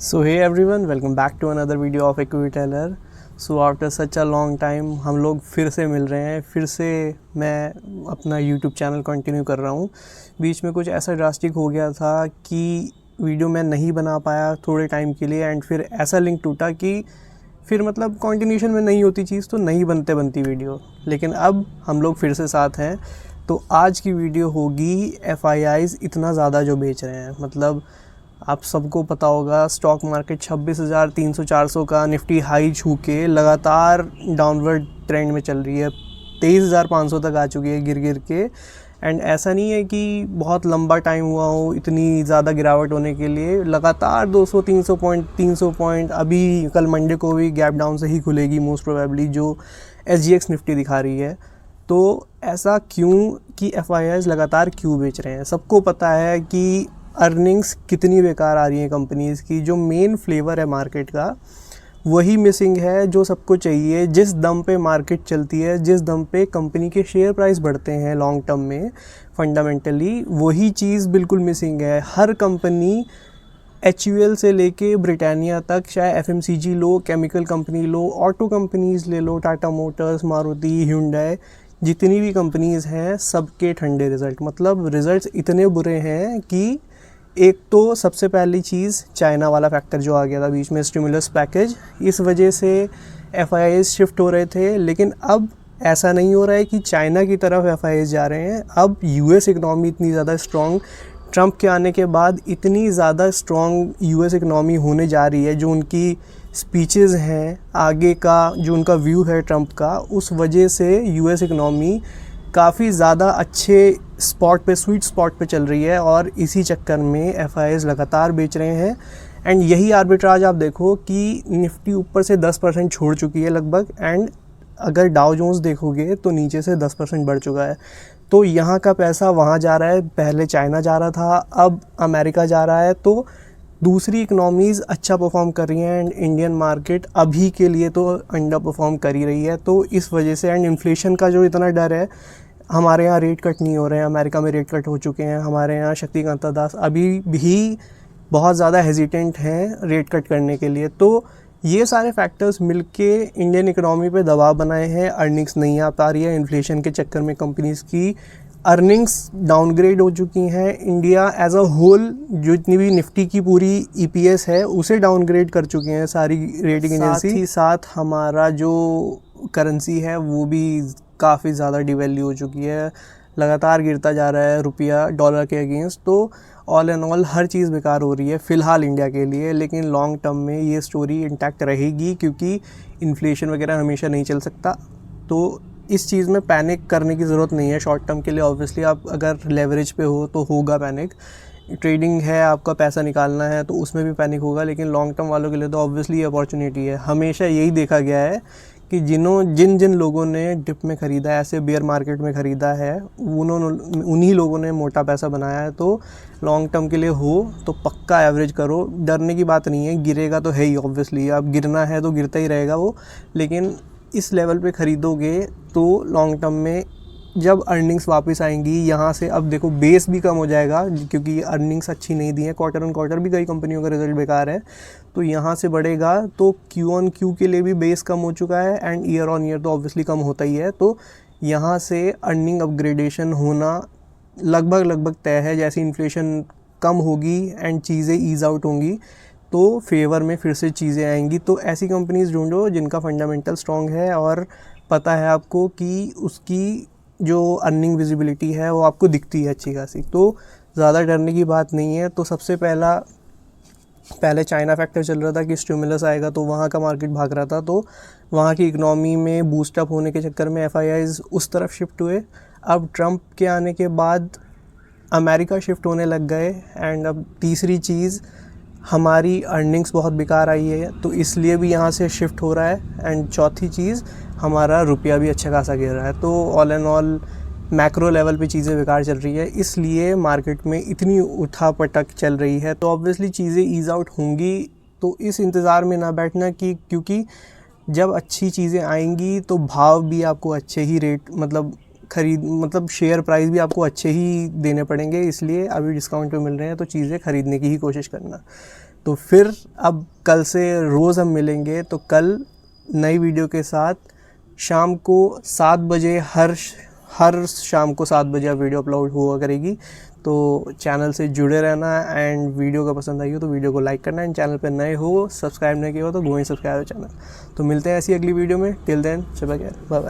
So hey everyone, welcome back to another video of Equity Teller. So after such a long time हम लोग फिर से मिल रहे हैं। फिर से मैं अपना YouTube चैनल कंटिन्यू कर रहा हूँ। बीच में कुछ ऐसा ड्रास्टिक हो गया था कि वीडियो मैं नहीं बना पाया थोड़े टाइम के लिए, एंड फिर ऐसा लिंक टूटा कि फिर मतलब कंटिन्यूशन में नहीं होती चीज़ तो नहीं बनती वीडियो। लेकिन अब हम लोग फिर से साथ हैं। तो आज की वीडियो होगी FIIs इतना ज़्यादा जो बेच रहे हैं। मतलब आप सबको पता होगा स्टॉक मार्केट 26,300-400 का निफ्टी हाई छू के लगातार डाउनवर्ड ट्रेंड में चल रही है। 23,500 तक आ चुकी है गिर के। एंड ऐसा नहीं है कि बहुत लंबा टाइम हुआ हो इतनी ज़्यादा गिरावट होने के लिए। लगातार 200-300 पॉइंट अभी कल मंडे को भी गैप डाउन से ही खुलेगी मोस्ट प्रोबेबली, जो SGX निफ्टी दिखा रही है। तो ऐसा क्यों कि FIIs लगातार क्यों बेच रहे हैं? सबको पता है कि अर्निंग्स कितनी बेकार आ रही हैं कंपनीज़ की। जो मेन फ्लेवर है मार्केट का वही मिसिंग है, जो सबको चाहिए। जिस दम पे मार्केट चलती है, जिस दम पे कंपनी के शेयर प्राइस बढ़ते हैं लॉन्ग टर्म में फंडामेंटली, वही चीज़ बिल्कुल मिसिंग है। हर कंपनी HUL से लेके ब्रिटानिया तक, चाहे FMCG लो, केमिकल कंपनी लो, ऑटो कंपनीज़ ले लो, टाटा मोटर्स, मारुति, ह्यूंडई, जितनी भी कंपनीज़ हैं सबके ठंडे रिज़ल्ट। मतलब रिज़ल्ट्स इतने बुरे हैं कि एक तो सबसे पहली चीज़ चाइना वाला फैक्टर जो आ गया था बीच में, स्टिमुलस पैकेज, इस वजह से FIIs शिफ्ट हो रहे थे। लेकिन अब ऐसा नहीं हो रहा है कि चाइना की तरफ FIIs जा रहे हैं। अब US इकनॉमी इतनी ज़्यादा स्ट्रॉन्ग, ट्रंप के आने के बाद इतनी ज़्यादा स्ट्रॉन्ग US इकनॉमी होने जा रही है। जो उनकी स्पीचेस हैं, आगे का जो उनका व्यू है ट्रंप का, उस वजह से US इकनॉमी काफ़ी ज़्यादा अच्छे स्पॉट पे, स्वीट स्पॉट पे चल रही है। और इसी चक्कर में FIIs लगातार बेच रहे हैं। एंड यही आर्बिट्राज आप देखो कि निफ्टी ऊपर से 10% छोड़ चुकी है लगभग, एंड अगर डाउ जोन्स देखोगे तो नीचे से 10% बढ़ चुका है। तो यहाँ का पैसा वहाँ जा रहा है। पहले चाइना जा रहा था, अब अमेरिका जा रहा है। तो दूसरी इकनॉमीज़ अच्छा परफॉर्म कर रही हैं, एंड इंडियन मार्केट अभी के लिए तो अंडर परफॉर्म कर ही रही है। तो इस वजह से, एंड इन्फ्लेशन का जो इतना डर है, हमारे यहाँ रेट कट नहीं हो रहे हैं, अमेरिका में रेट कट हो चुके हैं। हमारे यहाँ शक्तिकांत दास अभी भी बहुत ज़्यादा हेजिटेंट हैं रेट कट करने के लिए। तो ये सारे फैक्टर्स मिलके इंडियन इकोनॉमी पे दबाव बनाए हैं। अर्निंग्स नहीं आ पा रही है, इन्फ्लेशन के चक्कर में कंपनीज़ की अर्निंग्स डाउनग्रेड हो चुकी हैं। इंडिया एज अ होल जो इतनी भी निफ्टी की पूरी EPS है उसे डाउनग्रेड कर चुके हैं सारी रेटिंग एजेंसी। साथ ही साथ हमारा जो करेंसी है वो भी काफ़ी ज़्यादा डिवैल्यू हो चुकी है, लगातार गिरता जा रहा है रुपया डॉलर के अगेंस्ट। तो ऑल एंड ऑल हर चीज़ बेकार हो रही है फ़िलहाल इंडिया के लिए। लेकिन लॉन्ग टर्म में ये स्टोरी इंटैक्ट रहेगी, क्योंकि इन्फ्लेशन वगैरह हमेशा नहीं चल सकता। तो इस चीज़ में पैनिक करने की ज़रूरत नहीं है शॉर्ट टर्म के लिए। ऑब्वियसली आप अगर लेवरेज पे हो तो होगा पैनिक, ट्रेडिंग है, आपका पैसा निकालना है तो उसमें भी पैनिक होगा। लेकिन लॉन्ग टर्म वालों के लिए तो ऑब्वियसली अपॉर्चुनिटी है। हमेशा यही देखा गया है कि जिन लोगों ने डिप में ख़रीदा है, ऐसे बेयर मार्केट में ख़रीदा है, उन्हीं लोगों ने मोटा पैसा बनाया है। तो लॉन्ग टर्म के लिए हो तो पक्का एवरेज करो, डरने की बात नहीं है। गिरेगा तो है ही ऑब्वियसली, अब गिरना है तो गिरता ही रहेगा वो। लेकिन इस लेवल पे ख़रीदोगे तो लॉन्ग टर्म में जब अर्निंग्स वापस आएंगी यहाँ से, अब देखो बेस भी कम हो जाएगा क्योंकि अर्निंग्स अच्छी नहीं दी है। क्वार्टर ऑन क्वार्टर भी कई कंपनियों का रिजल्ट बेकार है, तो यहाँ से बढ़ेगा। तो Q-on-Q के लिए भी बेस कम हो चुका है, एंड ईयर ऑन ईयर तो ऑब्वियसली कम होता ही है। तो यहाँ से अर्निंग अपग्रेडेशन होना लगभग तय है। जैसे इन्फ्लेशन कम होगी एंड चीज़ें ईज़ आउट होंगी तो फेवर में फिर से चीज़ें आएंगी। तो ऐसी कंपनीज़ ढूंढो जिनका फंडामेंटल स्ट्रॉन्ग है और पता है आपको कि उसकी जो अर्निंग विजिबिलिटी है वो आपको दिखती है अच्छी खासी। तो ज़्यादा डरने की बात नहीं है। तो सबसे पहले चाइना फैक्टर चल रहा था कि स्टिमुलस आएगा तो वहाँ का मार्केट भाग रहा था, तो वहाँ की इकनॉमी में बूस्टअप होने के चक्कर में FIIs उस तरफ शिफ्ट हुए। अब ट्रंप के आने के बाद अमेरिका शिफ्ट होने लग गए। एंड अब तीसरी चीज़, हमारी अर्निंग्स बहुत बेकार आई है तो इसलिए भी यहाँ से शिफ्ट हो रहा है। एंड चौथी चीज़, हमारा रुपया भी अच्छा खासा गिर रहा है। तो all and all macro level पे चीज़ें बेकार चल रही है, इसलिए मार्केट में इतनी उठा पटक चल रही है। तो ऑब्वियसली चीज़ें ईज़ आउट होंगी। तो इस इंतज़ार में ना बैठना कि क्योंकि जब अच्छी चीज़ें आएंगी तो भाव भी आपको अच्छे ही रेट, मतलब शेयर प्राइस भी आपको अच्छे ही देने पड़ेंगे। इसलिए अभी डिस्काउंट पे मिल रहे हैं तो चीज़ें ख़रीदने की ही कोशिश करना। तो फिर अब कल से रोज़ हम मिलेंगे, तो कल नई वीडियो के साथ शाम को 7 बजे हर शाम को 7 बजे वीडियो अपलोड हुआ करेगी। तो चैनल से जुड़े रहना एंड वीडियो का पसंद आई हो तो वीडियो को लाइक करना एंड चैनल पे नए हो सब्सक्राइब नहीं किया हो तो गो एंड सब्सक्राइब चैनल। तो मिलते हैं ऐसी अगली वीडियो में। Till then bye bye.